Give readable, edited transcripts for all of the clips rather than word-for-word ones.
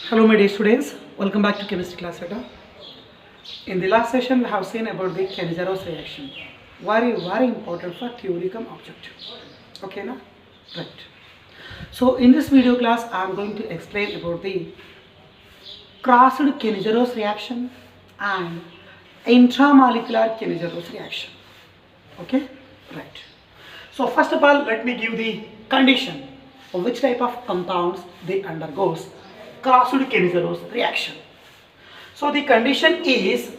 Hello my dear students, welcome back to chemistry class data. In the last session we have seen about the Kennesaro's reaction. Very important for theory cum objective. Okay na? Right. So in this video class I am going to explain about the crossed Kennesaro's reaction and intramolecular Kennesaro's reaction. Okay? Right. So first of all let me give the condition of which type of compounds they undergoes crossed Kennesaro's reaction. So the condition is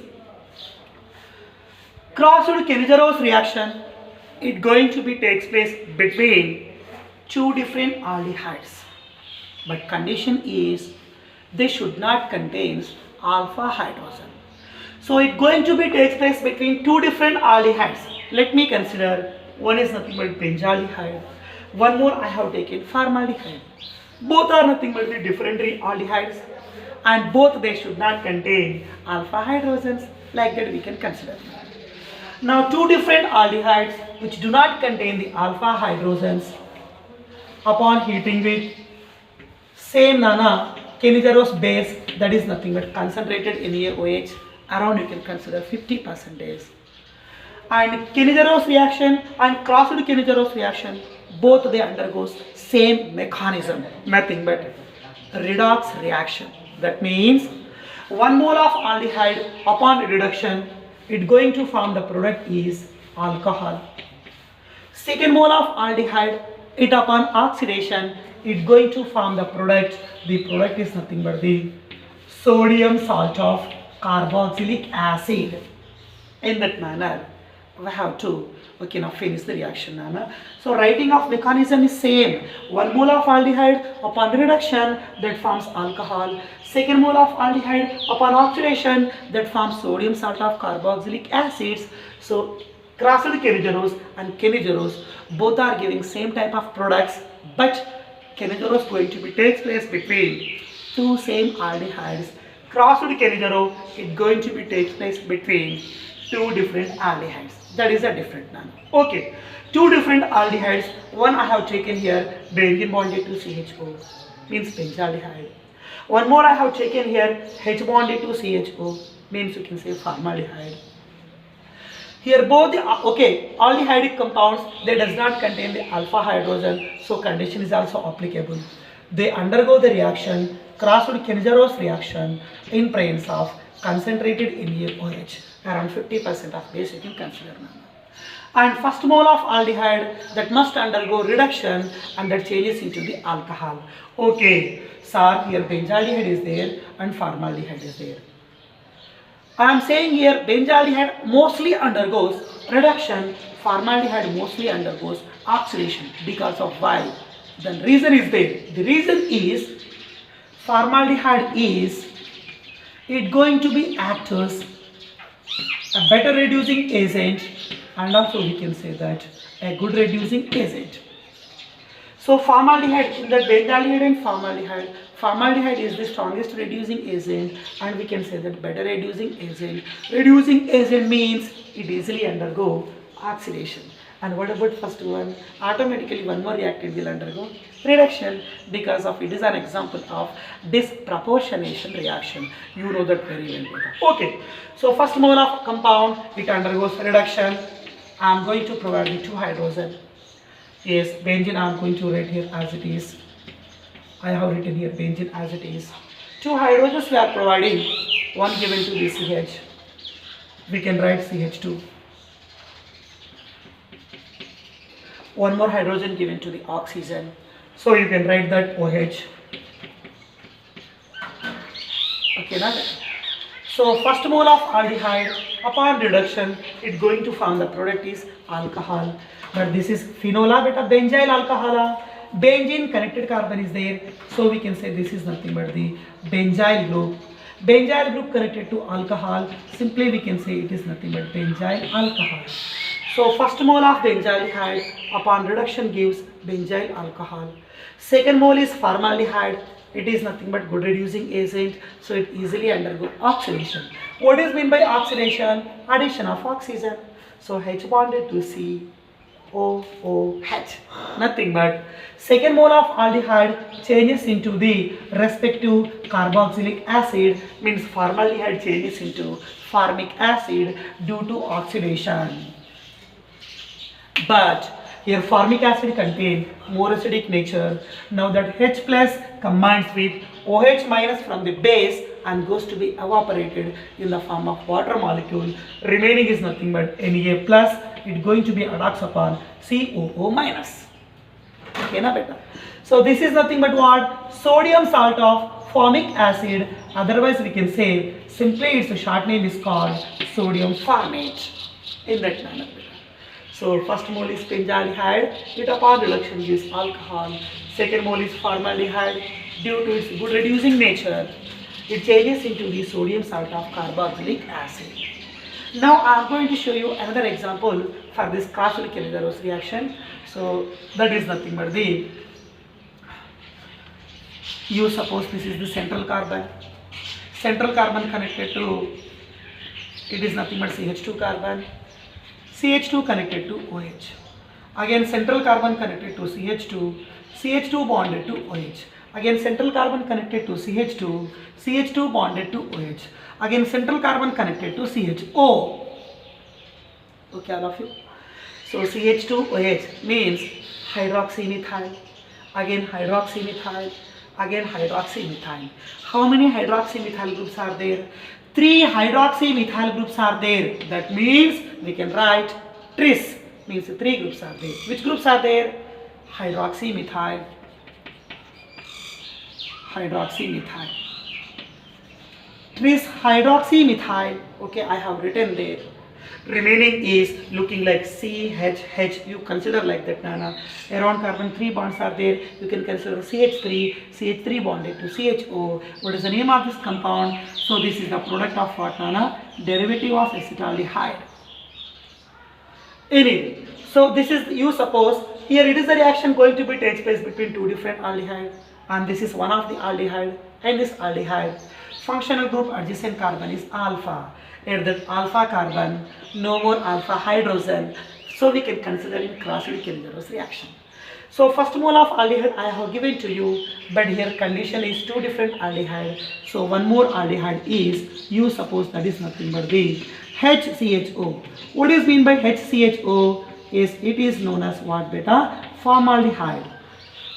crossed Kennesaro's reaction. It going to be takes place between two different aldehydes, but condition is they should not contain alpha hydrogen. So it going to be takes place between two different aldehydes. Let me consider one is nothing but benzaldehyde. One more I have taken formaldehyde. Both are nothing but the different aldehydes and both they should not contain alpha hydrogens. Like that we can consider. Now two different aldehydes which do not contain the alpha hydrogens upon heating with same Kennesaro's base, that is nothing but concentrated NaOH around you can consider 50%. And Kennesaro's reaction and crossed Kennesaro's reaction, both they undergoes same mechanism, nothing but redox reaction. That means 1 mole of aldehyde upon reduction, it going to form the product is alcohol. Second mole of aldehyde, it upon oxidation, it going to form the product. The product is nothing but the sodium salt of carboxylic acid. In that manner, we have to now finish the reaction. So writing of mechanism is same. 1 mole of aldehyde upon reduction that forms alcohol. Second mole of aldehyde upon oxidation that forms sodium salt of carboxylic acids. So crossed Kennesaro's and Kennesaro's both are giving same type of products, but Kennesaro's going to be takes place between two same aldehydes. Crossed Kennesaro, it going to be takes place between two different aldehydes. That is a different nano. Okay, two different aldehydes. One I have taken here, benzene bonded to CHO, means benzaldehyde. One more I have taken here, H bonded to CHO, means you can say formaldehyde. Here both the aldehydic compounds, they does not contain the alpha hydrogen, so condition is also applicable. They undergo the reaction, crossed Kennesaro's reaction in presence of concentrated NaOH, around 50% of base you can consider. And first mole of aldehyde that must undergo reduction and that changes into the alcohol. Okay, sir, here benzaldehyde is there and formaldehyde is there. I am saying here benzaldehyde mostly undergoes reduction, formaldehyde mostly undergoes oxidation. Because of why? The reason is there. The reason is formaldehyde is it going to be act as a better reducing agent, and also we can say that a good reducing agent. So formaldehyde, in the benzaldehyde and formaldehyde is the strongest reducing agent, and we can say that better reducing agent. Reducing agent means it easily undergo oxidation. And what about first one? Automatically one more reactant will undergo reduction, because of it is an example of disproportionation reaction. You know that very well. Okay, so first mole of compound, it undergoes reduction. I am going to provide the 2 hydrogen. Yes, benzene I am going to write here as it is. I have written here benzene as it is. 2 hydrogens we are providing, one given to the CH. We can write CH2. One more hydrogen given to the oxygen. So you can write that OH. Okay, now. So first mole of aldehyde, upon reduction, it going to form the product is alcohol. But this is phenola beta benzyl alcohol. Benzene connected carbon is there. So we can say this is nothing but the benzyl group. Benzyl group connected to alcohol. Simply we can say it is nothing but benzyl alcohol. So first mole of benzaldehyde upon reduction gives benzyl alcohol. Second mole is formaldehyde. It is nothing but good reducing agent, so it easily undergo oxidation. What is meant by oxidation? Addition of oxygen. So H bonded to C, COOH. Nothing but second mole of aldehyde changes into the respective carboxylic acid, means formaldehyde changes into formic acid due to oxidation. But here formic acid contains more acidic nature. Now that H plus combines with OH minus from the base and goes to be evaporated in the form of water molecule. Remaining is nothing but Na plus. It's going to be adducts upon COO minus. Okay, na beta. So this is nothing but what? Sodium salt of formic acid. Otherwise we can say simply its short name is called sodium formate. In that manner. So first mole is benzaldehyde, it upon reduction gives alcohol. Second mole is formaldehyde, due to its good reducing nature, it changes into the sodium salt of carboxylic acid. Now I am going to show you another example for this Clausius-Killinger reaction. So that is nothing but the, you suppose this is the central carbon connected to, it is nothing but CH2 carbon. CH2 connected to OH. Again central carbon connected to CH2, CH2 bonded to OH. Again central carbon connected to CH2, CH2 bonded to OH. Again central carbon connected to CHO. Okay, all of you. So CH2OH means hydroxymethyl. Again hydroxymethyl. Again hydroxymethyl. How many hydroxymethyl groups are there? 3 hydroxymethyl groups are there. That means we can write tris, means 3 groups are there. Which groups are there? Hydroxymethyl, hydroxymethyl, tris hydroxymethyl. Okay, I have written there. Remaining is looking like CHH. You consider like that, Nana. Around carbon 3 bonds are there. You can consider CH3 bonded to CHO. What is the name of this compound? So this is the product of what, Nana? Derivative of acetaldehyde. Anyway, so this is, you suppose here it is the reaction going to be takes place between 2 different aldehyde, and this is one of the aldehyde and this aldehyde. Functional group adjacent carbon is alpha. At that alpha carbon, no more alpha hydrogen. So we can consider in Clausius-Killinger reaction. So first mole of aldehyde I have given to you, but here condition is 2 different aldehyde. So one more aldehyde is, you suppose that is nothing but the HCHO. What is mean by HCHO? Is it is known as what, beta? Formaldehyde.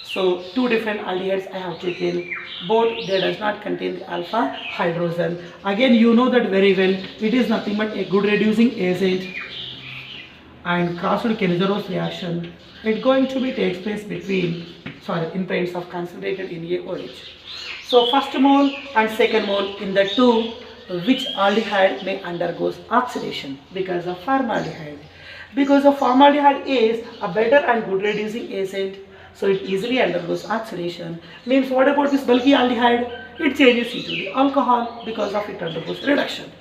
So 2 different aldehydes I have taken, both they does not contain the alpha hydrogen. Again you know that very well, it is nothing but a good reducing agent, and Clausius-Killinger reaction, it going to be takes place between, in presence of concentrated NaOH. So first mole and second mole in the 2, which aldehyde may undergoes oxidation because of formaldehyde. Because of formaldehyde is a better and good reducing agent, so it easily undergoes oxidation. Means what about this bulky aldehyde? It changes into the alcohol because of it undergoes reduction.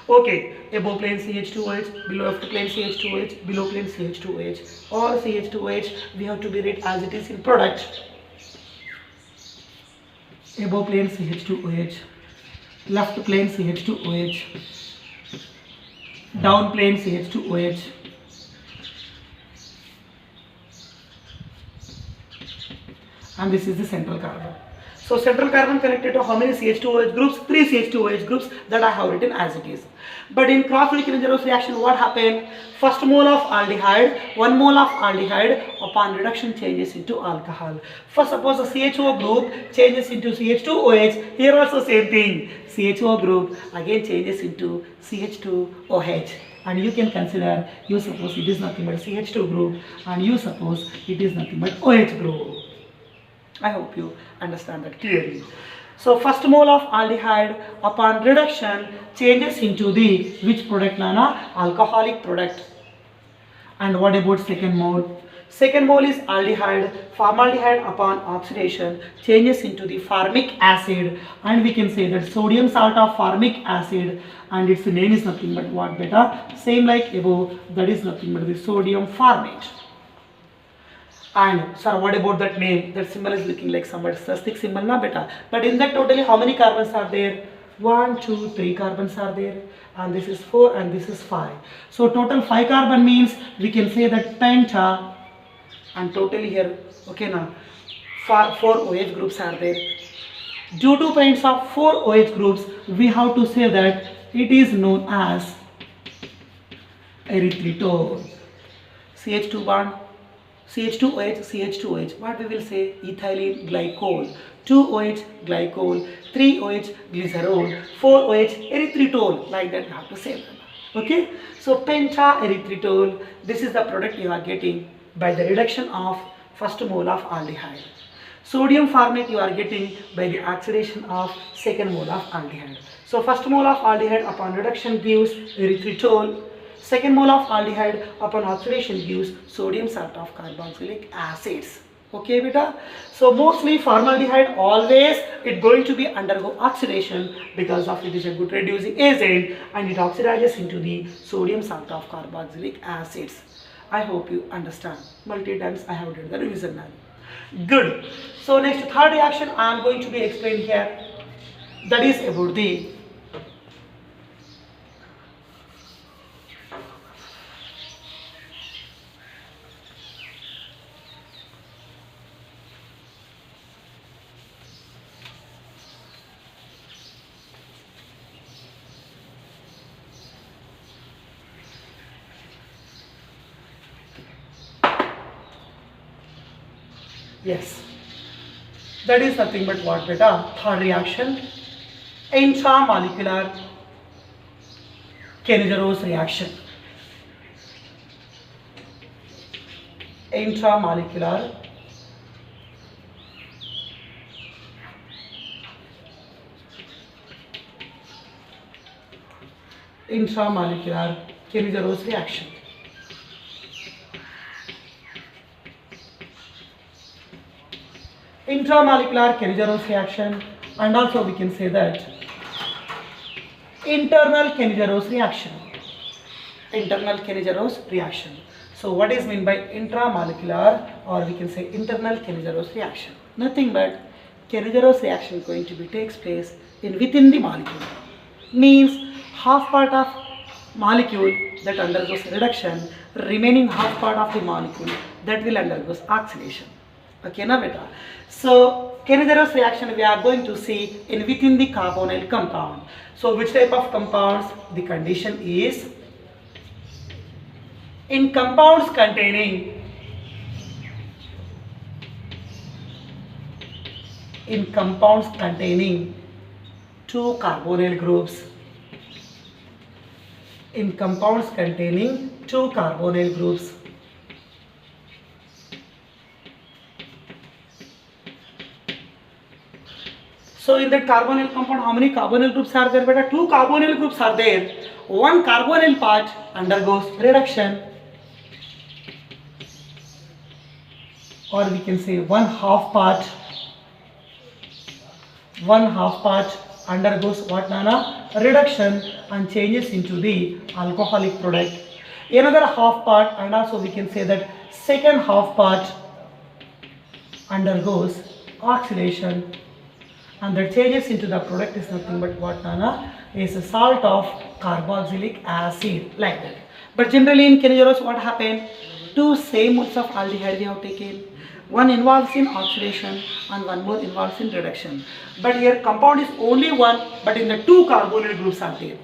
Okay, above plane CH2OH, below after plane CH2OH, below plane CH2OH. All CH2OH we have to be read as it is in product. Above plane CH2OH, left plane CH2OH, down plane CH2OH. And this is the central carbon. So central carbon connected to how many CH2OH groups? 3 CH2OH groups that I have written as it is. But in Clausius-Killinger reaction, what happened? First mole of aldehyde, 1 mole of aldehyde upon reduction changes into alcohol. First suppose the CHO group changes into CH2OH. Here also same thing. CHO group again changes into CH2OH. And you can consider, you suppose it is nothing but CH2 group, and you suppose it is nothing but OH group. I hope you understand that clearly. So first mole of aldehyde upon reduction changes into the which product, Nana? Alcoholic product. And what about second mole? Second mole is aldehyde. Formaldehyde upon oxidation changes into the formic acid, and we can say that sodium salt of formic acid, and its name is nothing but what, beta? Same like above, that is nothing but the sodium formate. And sir, what about that name? That symbol is looking like some swastik symbol, na beta. But in that totally how many carbons are there? 1, 2, 3 carbons are there, and this is 4 and this is 5. So total 5 carbon means we can say that penta and totally here, okay now, four OH groups are there. Due to presence of four OH groups, we have to say that it is known as erythritol. CH2 bond, CH2OH, CH2OH. What we will say? Ethylene glycol, 2OH glycol, 3OH glycerol, 4OH erythritol. Like that, we have to say them. Okay. So penta erythritol. This is the product you are getting by the reduction of first mole of aldehyde. Sodium formate you are getting by the oxidation of second mole of aldehyde. So first mole of aldehyde upon reduction gives erythritol. Second mole of aldehyde upon oxidation gives sodium salt of carboxylic acids. Okay beta. So mostly formaldehyde always it going to be undergo oxidation because of it is a good reducing agent and it oxidizes into the sodium salt of carboxylic acids. I hope you understand. Multi times I have done the revision now. Good. So next third reaction I am going to be explained here. That is about the yes. That is nothing but what beta? Third reaction, intramolecular Kennegerose reaction. Intramolecular Kennegerose reaction. Intramolecular Kennegerose reaction, and also we can say that internal Kennegerose reaction. Internal Kennegerose reaction. So what is meant by intramolecular, or we can say internal Kennegerose reaction? Nothing but Kennegerose reaction going to be takes place in within the molecule. Means half part of molecule that undergoes reduction, remaining half part of the molecule that will undergoes oxidation. Okay na beta. So Kennegerose reaction we are going to see in within the carbonyl compound. So which type of compounds? The condition is in compounds containing two carbonyl groups. In compounds containing two carbonyl groups. So in that carbonyl compound, how many carbonyl groups are there? Beta, two carbonyl groups are there. One carbonyl part undergoes reduction, or we can say one half part undergoes what nana? Reduction and changes into the alcoholic product. Another half part, and also we can say that second half part undergoes oxidation, and that changes into the product is nothing but what nana? Is a salt of carboxylic acid, like that. But generally in Kennegerose what happened? Two same moles of aldehyde we have taken. One involves in oxidation and one more involves in reduction. But here compound is only one, but in the two carbonyl groups are there.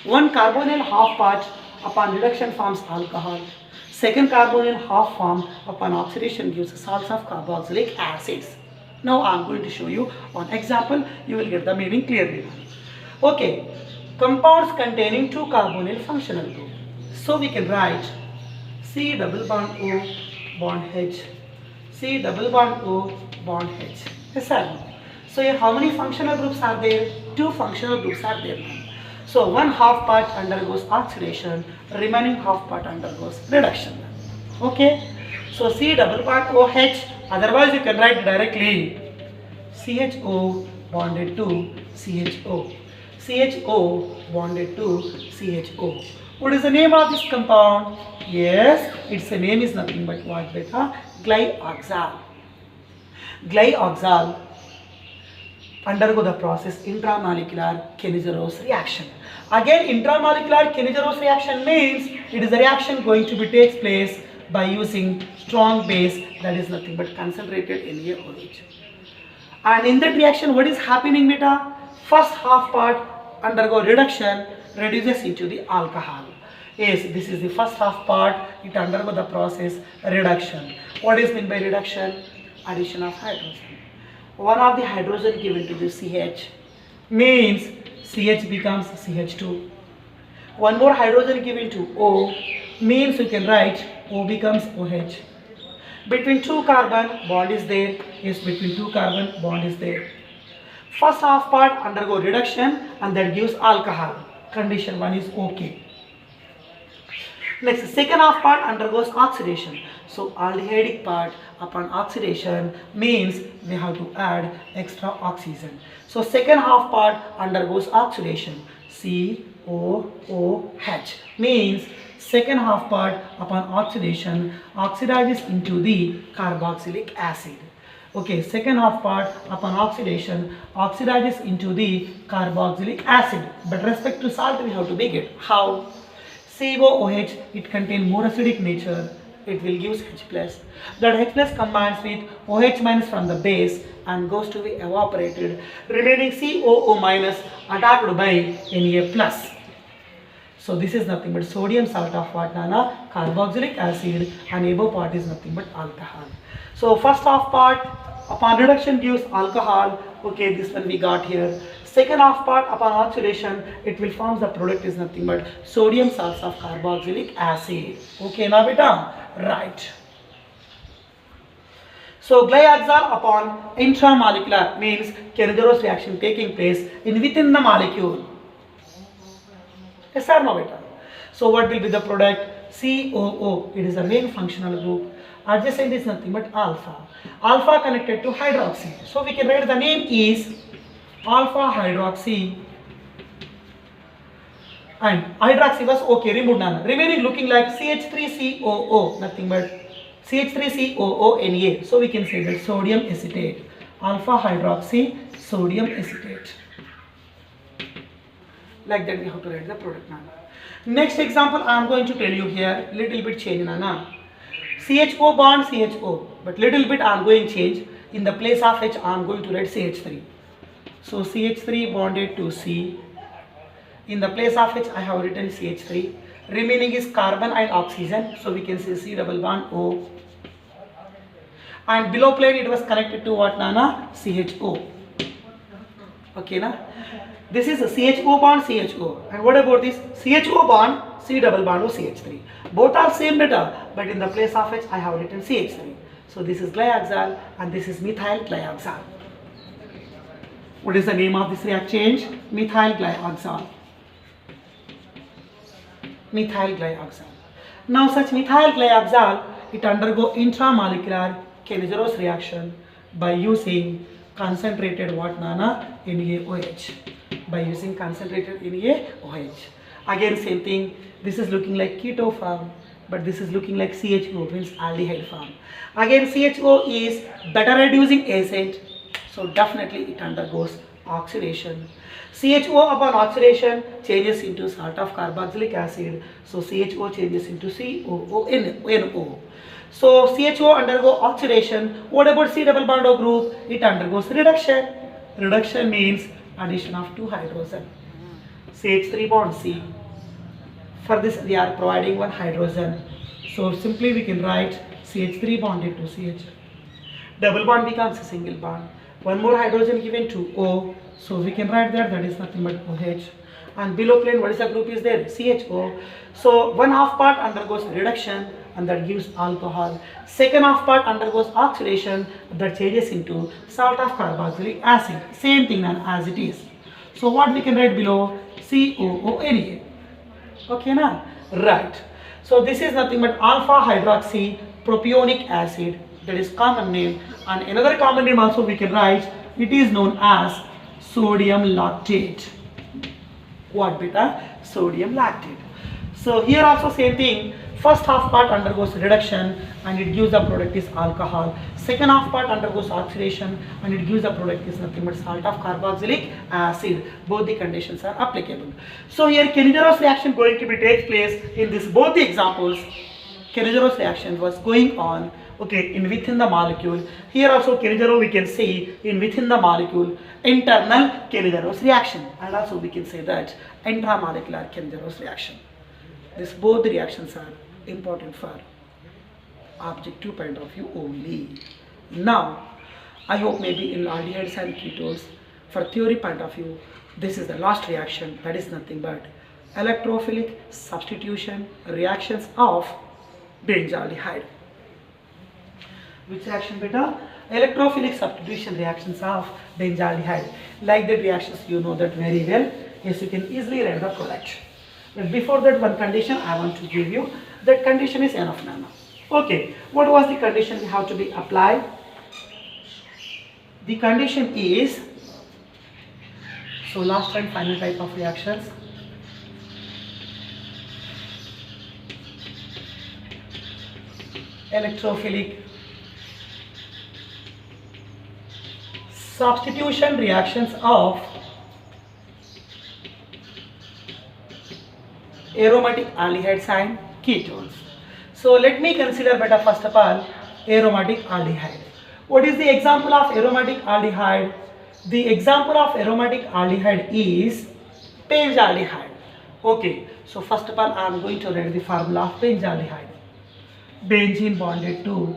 One carbonyl half part upon reduction forms alcohol. Second carbonyl half form upon oxidation gives salts of carboxylic acids. Now I am going to show you on example, you will get the meaning clearly. Okay, compounds containing two carbonyl functional group. So we can write C double bond O bond H, C double bond O bond H. Yes sir. So here how many functional groups are there? Two functional groups are there. So one half part undergoes oxidation, remaining half part undergoes reduction. Okay. So C double bond OH. Otherwise, you can write directly CHO bonded to CHO. CHO bonded to CHO. What is the name of this compound? Yes, its name is nothing but what beta? Glyoxal. Glyoxal undergo the process intramolecular Kennegerose reaction. Again, intramolecular Kennegerose reaction means it is a reaction going to be takes place by using strong base that is nothing but concentrated NaOH. And in that reaction, what is happening, beta? First half part undergo reduction, reduces into the alcohol. Yes, this is the first half part, it undergo the process reduction. What is meant by reduction? Addition of hydrogen. One of the hydrogen given to the CH means CH becomes CH2. One more hydrogen given to O means you can write O becomes OH. Between two carbon bond is there. Yes, between two carbon bond is there. First half part undergo reduction and that gives alcohol. Condition 1 is okay. Next, second half part undergoes oxidation. So aldehydic part upon oxidation means we have to add extra oxygen. So second half part undergoes oxidation. COOH means second half part upon oxidation oxidizes into the carboxylic acid. Okay, second half part upon oxidation oxidizes into the carboxylic acid. But respect to salt we have to make it. How? COOH, it contains more acidic nature, it will give H plus. That H plus combines with OH minus from the base and goes to be evaporated, remaining COO minus attacked by Na plus. So this is nothing but sodium salt of what, Nana? Carboxylic acid, and above part is nothing but alcohol. So first half part upon reduction gives alcohol. Okay, this one we got here. Second half part upon oxidation it will form the product is nothing but sodium salts of carboxylic acid. Okay, now beta, right. So glyoxal upon intramolecular means Kennedyro's reaction taking place within the molecule. Yes or no, beta? So what will be the product? COO, it is the main functional group. Adjacent is nothing but alpha. Alpha connected to hydroxy. So we can write the name is alpha hydroxy. And hydroxy was okay, removed none. Remaining looking like CH3COO, nothing but CH3COO Na. So we can say that sodium acetate. Alpha hydroxy sodium acetate. Like that we have to write the product now. Next example I am going to tell you here, little bit change Nana. CHO bond CHO, but little bit I am going change. In the place of H I am going to write CH3. So CH3 bonded to C. In the place of H I have written CH3. Remaining is carbon and oxygen. So we can say C double bond O. And below plane it was connected to what, Nana? CHO. Okay, na? This is a CHO bond CHO. And what about this? CHO bond C double bond O CH3. Both are same data, but in the place of H I have written CH3. So this is glyoxal and this is methyl glyoxal. What is the name of this reaction change? Methyl glyoxal. Methyl glyoxal. Now such methyl glyoxal, it undergo intramolecular Kennedyro's reaction by using concentrated what, Nana? NaOH. By using concentrated NaOH. Again same thing, this is looking like keto form, but this is looking like CHO, means aldehyde form. Again CHO is better reducing agent, so definitely it undergoes oxidation. CHO upon oxidation changes into salt of carboxylic acid, so CHO changes into COONO. So CHO undergo oxidation. What about C double bond O group? It undergoes reduction. Reduction means addition of two hydrogen. CH3 bond C. For this we are providing one hydrogen. So simply we can write CH3 bonded to CH. Double bond becomes a single bond. One more hydrogen given to O. So we can write that is nothing but OH. And below plane what is the group is there? CHO. So one half part undergoes reduction and that gives alcohol. Second half part undergoes oxidation that changes into salt of carboxylic acid. Same thing as it is. So what we can write below? COONA. Okay, na? Right. So this is nothing but alpha hydroxy propionic acid, that is common name, and another common name also we can write, it is known as sodium lactate. What, beta? Sodium lactate. So here also same thing, first half part undergoes reduction and it gives the product is alcohol. Second half part undergoes oxidation and it gives the product is nothing but salt of carboxylic acid. Both the conditions are applicable. So here Kennedyro's reaction going to be takes place in this both the examples. Kennedyro's reaction was going on. Okay, in within the molecule. Here also Kilijarov we can see in within the molecule internal Kilijarov's reaction, and also we can say that intramolecular Kilijarov's reaction. These both the reactions are important for objective point of view only. Now, I hope maybe in aldehydes and ketones, for theory point of view, this is the last reaction, that is nothing but electrophilic substitution reactions of benzaldehyde. Which reaction beta? Electrophilic substitution reactions of benzaldehyde. Like the reactions, you know that very well. Yes, you can easily write the product. But before that, one condition I want to give you. That condition is N of nano. Okay, what was the condition we have to be applied? The condition is, so last and final type of reactions. Electrophilic substitution reactions of aromatic aldehydes and ketones. So let me consider better first of all aromatic aldehyde. What is the example of aromatic aldehyde? The example of aromatic aldehyde is benzaldehyde. Okay, so first of all I am going to write the formula of benzaldehyde. Benzene bonded to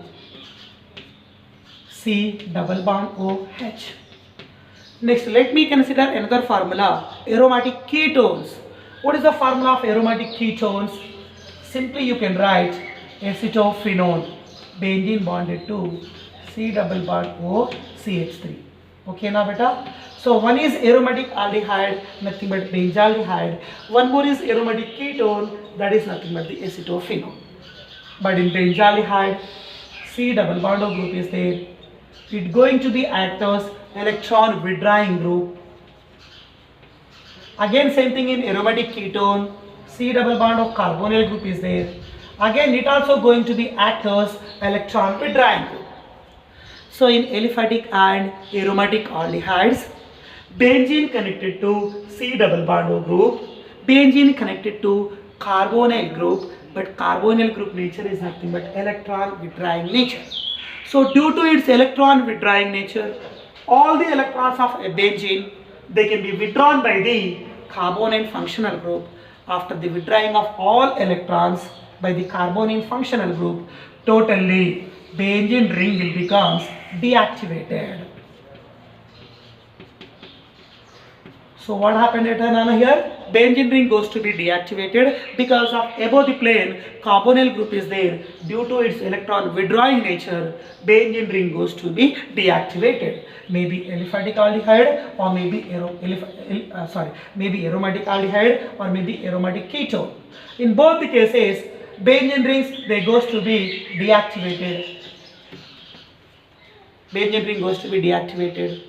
C double bond OH. Next, let me consider another formula, aromatic ketones. What is the formula of aromatic ketones? Simply you can write acetophenone, benzene bonded to C double bond O CH3. Okay now beta. So one is aromatic aldehyde, nothing but benzaldehyde. One more is aromatic ketone, that is nothing but the acetophenone. But in benzaldehyde, C double bond O group is there. It going to be act as electron withdrawing group. Again same thing in aromatic ketone, C double bond of carbonyl group is there. Again it also going to be act as electron withdrawing group. So in aliphatic and aromatic aldehydes, benzene connected to C double bond O group, benzene connected to carbonyl group, but carbonyl group nature is nothing but electron withdrawing nature. So due to its electron withdrawing nature, all the electrons of a benzene, they can be withdrawn by the carbonyl functional group. After the withdrawing of all electrons by the carbonyl functional group, totally benzene ring will become deactivated. So what happened at Nana here? Benzene ring goes to be deactivated because of above the plane carbonyl group is there. Due to its electron withdrawing nature, benzene ring goes to be deactivated. Maybe aliphatic aldehyde or maybe maybe aromatic aldehyde or maybe aromatic ketone. In both the cases, benzene rings they goes to be deactivated. Benzene ring goes to be deactivated.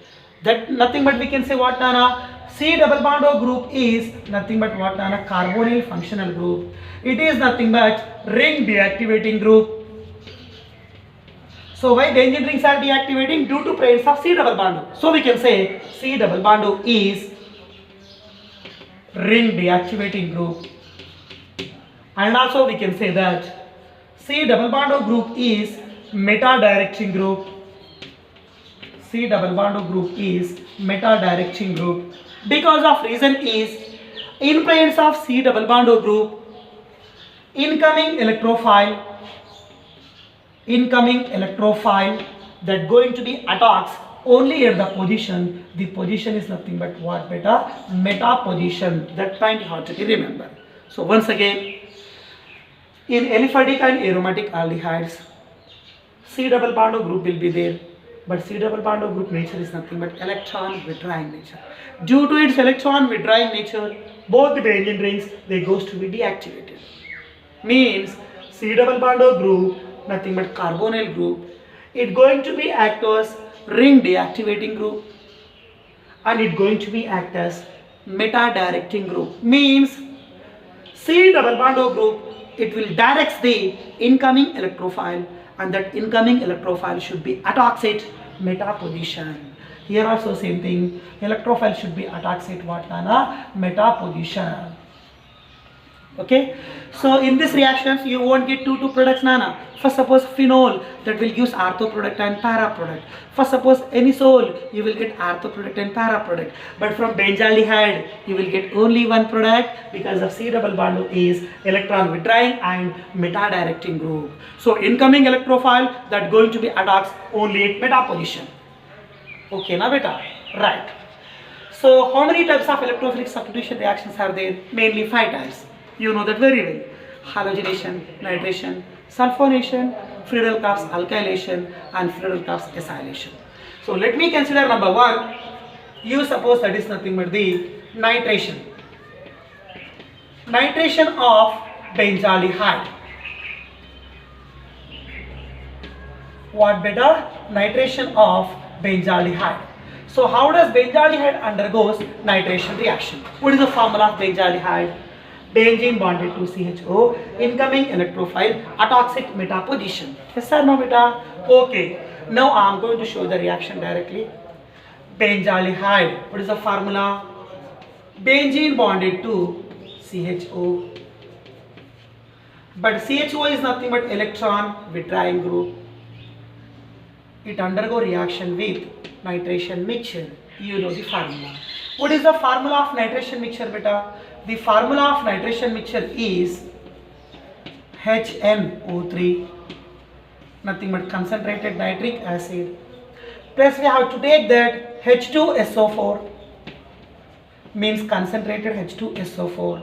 That nothing but we can say what Nana? C double bond O group is nothing but what Nana? Carbonyl functional group. It is nothing but ring deactivating group. So why benzene rings are deactivating? Due to presence of C double bond O. So we can say C double bond O is ring deactivating group. And also we can say that C double bond O group is meta directing group. C double bond O group is meta directing group. Because of reason is in presence of C double bond O group, incoming electrophile that going to be attacks only at the position. The position is nothing but what beta? Meta position. That point you have to remember. So once again, in aliphatic and aromatic aldehydes, C double bond O group will be there. But C double bond O group nature is nothing but electron withdrawing nature. Due to its electron withdrawing nature, both the benzene rings they goes to be deactivated. Means C double bond O group nothing but carbonyl group. It going to be act as ring deactivating group, and it going to be act as meta directing group. Means C double bond O group it will directs the incoming electrophile, and that incoming electrophile should be attacks at meta position. Here also same thing, electrophile should be attacks at what Nana? Meta position. Okay, so in this reactions you won't get two products, nana. First suppose phenol, that will give ortho product and para product. First suppose anisole, you will get ortho product and para product. But from benzaldehyde you will get only one product because of C double bond is electron withdrawing and meta directing group. So incoming electrophile that going to be attacks only at meta position. Okay na beta, right. So how many types of electrophilic substitution reactions are there? Mainly 5 types. You know that very well. Halogenation, nitration, sulfonation, Friedel-Crafts alkylation and Friedel-Crafts acylation. So let me consider number 1. You suppose that is nothing but the nitration. Nitration of benzaldehyde. What beta? Nitration of benzaldehyde. So how does benzaldehyde undergoes nitration reaction? What is the formula of benzaldehyde? Benzene bonded to CHO, incoming electrophile, atoxic meta position. Yes or no beta? Okay. Now I am going to show the reaction directly. Benzaldehyde. What is the formula? Benzene bonded to CHO. But CHO is nothing but electron withdrawing group. It undergo reaction with nitration mixture. You know the formula. What is the formula of nitration mixture beta? The formula of nitration mixture is HNO3, nothing but concentrated nitric acid, plus we have to take that H2SO4, means concentrated H2SO4.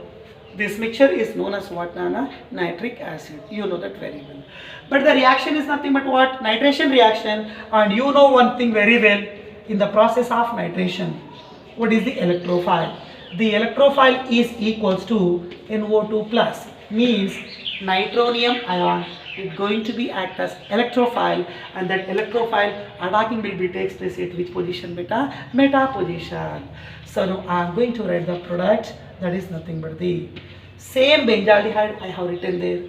This mixture is known as what, nana? Nitric acid. You know that very well. But the reaction is nothing but what? Nitration reaction. And you know one thing very well, in the process of nitration, what is the electrophile? The electrophile is equals to NO2 plus, means nitronium ion is going to be act as electrophile, and that electrophile attacking will be takes place at which position beta? Meta position. So now I am going to write the product, that is nothing but the same benzaldehyde I have written there.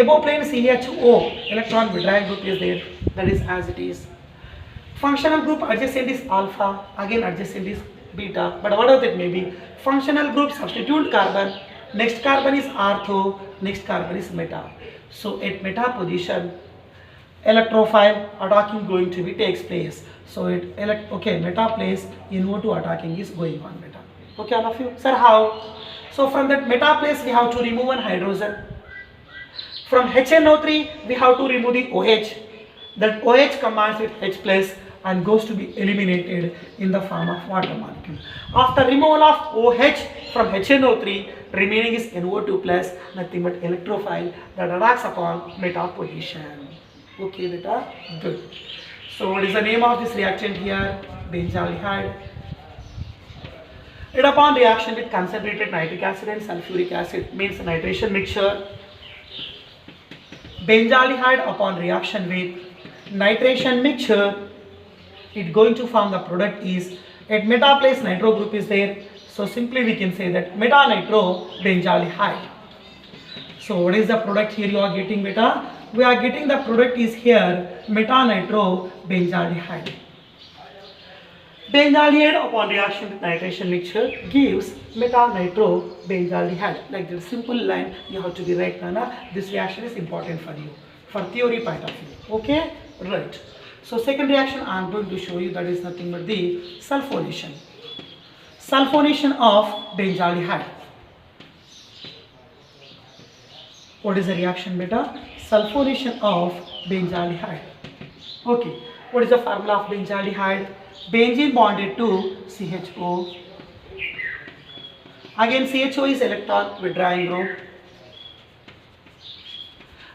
Above plane CHO, electron withdrawing group is there, that is as it is. Functional group adjacent is alpha, again adjacent is beta, but whatever that may be. Functional group substitute carbon, next carbon is ortho, next carbon is meta. So at meta position, electrophile attacking going to be takes place. So it meta place, NO2 attacking is going on beta. Okay, all of you. Sir, how? So from that meta place we have to remove one hydrogen. From HNO3 we have to remove the OH. That OH combines with H plus and goes to be eliminated in the form of water molecule. After removal of OH from HNO3, remaining is NO2 plus, nothing but electrophile that attacks upon meta position. Okay beta, good. So what is the name of this reactant here? Benzaldehyde. It upon reaction with concentrated nitric acid and sulfuric acid, means nitration mixture. Benzaldehyde upon reaction with nitration mixture, it going to form the product is at meta place nitro group is there. So simply we can say that meta nitro benzaldehyde. So what is the product here you are getting beta? We are getting the product is here meta nitro benzaldehyde. Benzaldehyde upon reaction with nitration mixture gives meta nitro benzaldehyde. Like the simple line you have to be right, Nana. This reaction is important for you, for theory point of view. Okay, right. So second reaction I am going to show you, that is nothing but the sulfonation. Sulfonation of benzaldehyde. What is the reaction beta? Sulfonation of benzaldehyde. Okay, what is the formula of benzaldehyde? Benzene bonded to CHO. Again CHO is electron withdrawing group.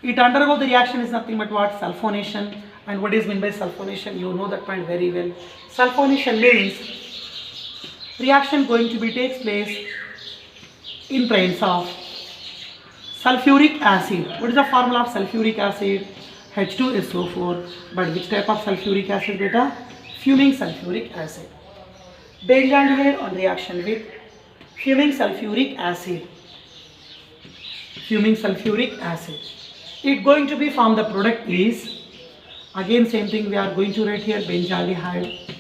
It undergoes the reaction is nothing but what? Sulfonation. And what is meant by sulfonation? You know that point very well. Sulfonation means reaction going to be takes place in presence of sulfuric acid. What is the formula of sulfuric acid? H2SO4. But which type of sulfuric acid beta? Fuming sulfuric acid. Benzaldehyde on reaction with fuming sulfuric acid. Fuming sulfuric acid. It going to be formed, the product is, again same thing we are going to write here, benzaldehyde.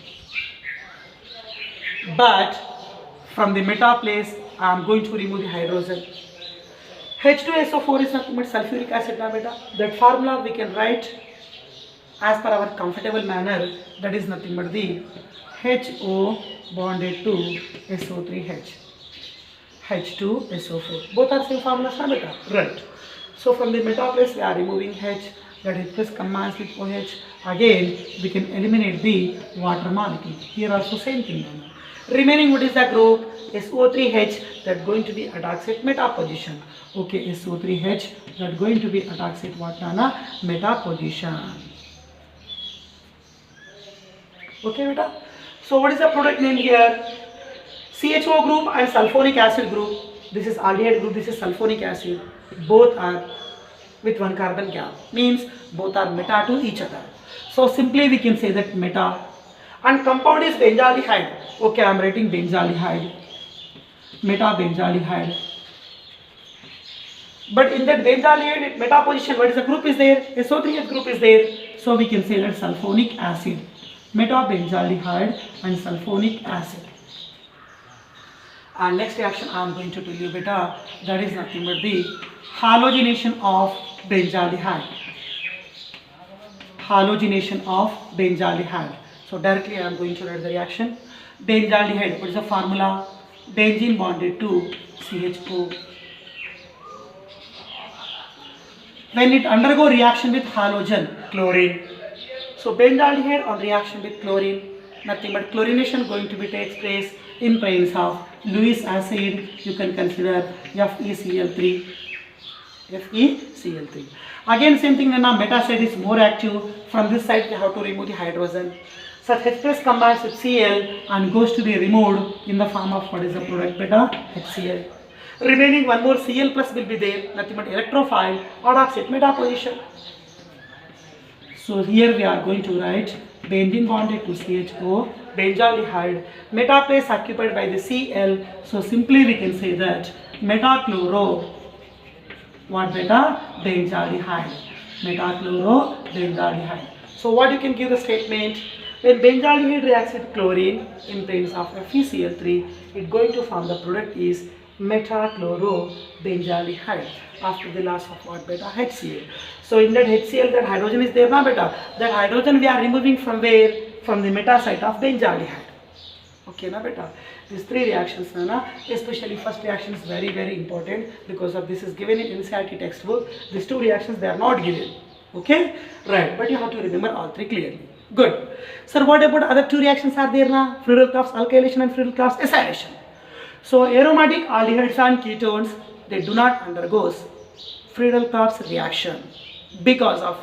But from the meta place I am going to remove the hydrogen. H2SO4 is nothing but sulfuric acid now beta. That formula we can write as per our comfortable manner, that is nothing but the HO bonded to SO3H. H2SO4. Both are same formulas now beta. Right. So from the meta place we are removing H, that H plus combines with OH. Again we can eliminate the water molecule. Here also same thing. Remaining what is the group? SO3H, that going to be attacks at meta position. Okay, SO3H, that going to be attacks at what Nana? Meta position. Okay beta. So what is the product name here? CHO group and sulfonic acid group. This is aldehyde group, this is sulfonic acid. Both are with one carbon gap. Means both are meta to each other. So simply we can say that meta. And compound is benzaldehyde. Okay, I am writing benzaldehyde. Meta benzaldehyde. But in that benzaldehyde meta position, what is the group is there? SO3H group is there. So we can say that sulfonic acid. Meta benzaldehyde and sulfonic acid. And next reaction I am going to tell you beta, that is nothing but the halogenation of benzaldehyde. Halogenation of benzaldehyde. So directly I am going to write the reaction. Benzaldehyde, what is the formula? Benzene bonded to CHO. When it undergo reaction with halogen, chlorine. So benzaldehyde on reaction with chlorine, nothing but chlorination going to be takes place in presence of Lewis acid. You can consider FeCl3. FeCl3. Again same thing, now meta side is more active. From this side we have to remove the hydrogen. Such H plus combines with Cl and goes to be removed in the form of what is the product beta? HCl. Remaining one more Cl plus will be there, nothing but electrophile attacks at meta position. So here we are going to write benzene bonded to CHO, benzaldehyde, meta place occupied by the Cl. So simply we can say that metachloro, what beta? Benzaldehyde. Metachloro benzaldehyde. So what you can give the statement? When benzaldehyde reacts with chlorine in presence of FeCl3, it going to form the product is metachlorobenzaldehyde after the loss of what beta? HCl. So in that HCl, that hydrogen is there na beta. That hydrogen we are removing from where? From the meta site of benzaldehyde. Okay na beta. These three reactions na, especially first reaction is very important because of this is given in NCERT textbook. These two reactions they are not given. Okay, right? But you have to remember all three clearly. Good. Sir, what about other two reactions are there na? Friedel-Crafts alkylation and Friedel-Crafts acylation. So aromatic aldehydes and ketones, they do not undergo Friedel-Crafts reaction because of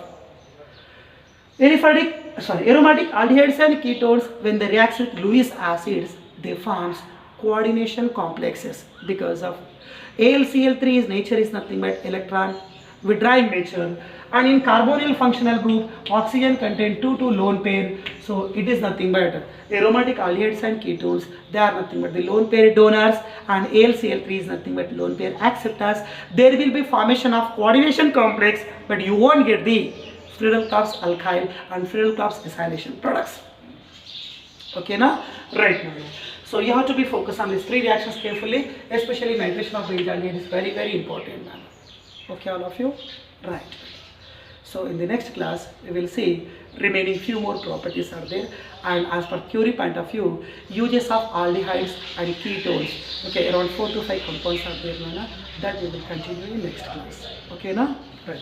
aromatic aldehydes and ketones, when they react with Lewis acids, they forms coordination complexes because of AlCl3's nature is nothing but electron withdrawing nature, and in carbonyl functional group oxygen contain 2 lone pair. So it is nothing but aromatic aldehydes and ketones, they are nothing but the lone pair donors, and AlCl3 is nothing but lone pair acceptors. There will be formation of coordination complex, but you won't get the Friedel-Crafts alkyl and Friedel-Crafts acylation products. Okay na? Right now. So you have to be focused on these three reactions carefully, especially nitration of benzaldehyde is very important. Okay, all of you? Right. So in the next class, we will see remaining few more properties are there, and as per Curie point of view, uses of aldehydes and ketones. Okay, around 4 to 5 compounds are there, that we will continue in next class. Okay, na? Right.